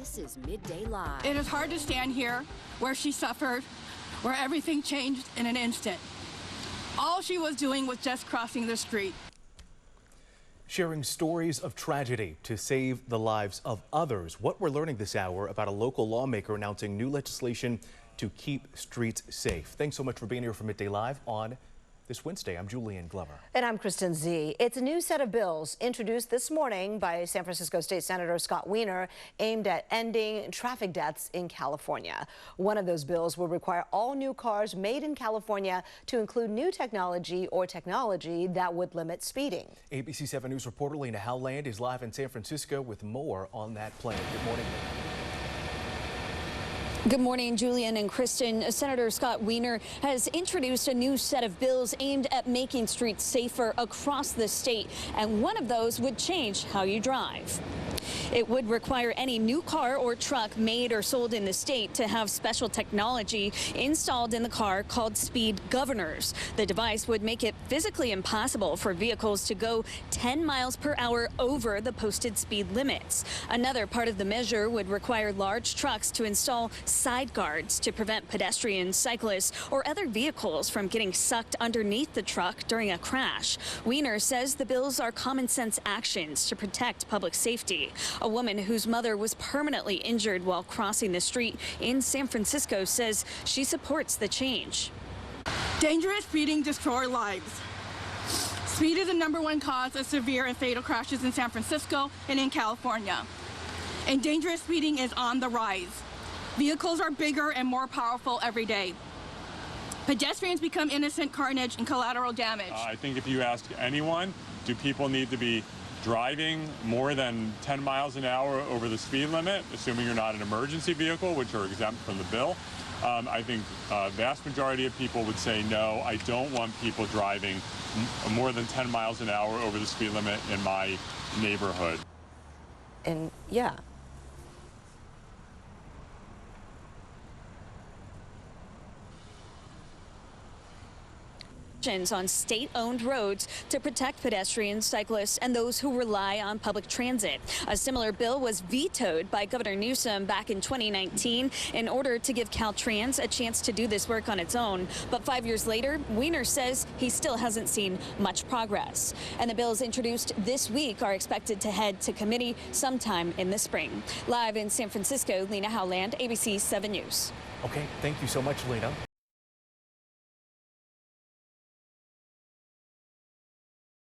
This is Midday Live. It is hard to stand here where she suffered, where everything changed in an instant. All she was doing was just crossing the street. Sharing stories of tragedy to save the lives of others. What we're learning this hour about a local lawmaker announcing new legislation to keep streets safe. Thanks so much for being here for Midday Live on this Wednesday. I'm Julian Glover. And I'm Kristen Z. It's a new set of bills introduced this morning by San Francisco State Senator Scott Wiener aimed at ending traffic deaths in California. One of those bills will require all new cars made in California to include new technology or technology that would limit speeding. ABC 7 News reporter Lena Howland is live in San Francisco with more on that plan. Good morning, Lena. Good morning, Julian and Kristen. Senator Scott Wiener has introduced a new set of bills aimed at making streets safer across the state, and one of those would change how you drive. It would require any new car or truck made or sold in the state to have special technology installed in the car called speed governors. The device would make it physically impossible for vehicles to go 10 miles per hour over the posted speed limits. Another part of the measure would require large trucks to install side guards to prevent pedestrians, cyclists, or other vehicles from getting sucked underneath the truck during a crash. Wiener says the bills are common sense actions to protect public safety. A woman whose mother was permanently injured while crossing the street in San Francisco says she supports the change. Dangerous speeding destroys lives. Speed is the #1 cause of severe and fatal crashes in San Francisco and in California. And dangerous speeding is on the rise. Vehicles are bigger and more powerful every day. Pedestrians become innocent carnage and collateral damage. I think if you ask anyone, do people need to be driving more than 10 miles an hour over the speed limit, assuming you're not an emergency vehicle, which are exempt from the bill? I think a vast majority of people would say no. I don't want people driving more than 10 miles an hour over the speed limit in my neighborhood. And yeah. On state-owned roads to protect pedestrians, cyclists, and those who rely on public transit. A similar bill was vetoed by Governor Newsom back in 2019 in order to give Caltrans a chance to do this work on its own. But 5 years later, Wiener says he still hasn't seen much progress. And the bills introduced this week are expected to head to committee sometime in the spring. Live in San Francisco, Lena Howland, ABC 7 News. Okay, thank you so much, Lena.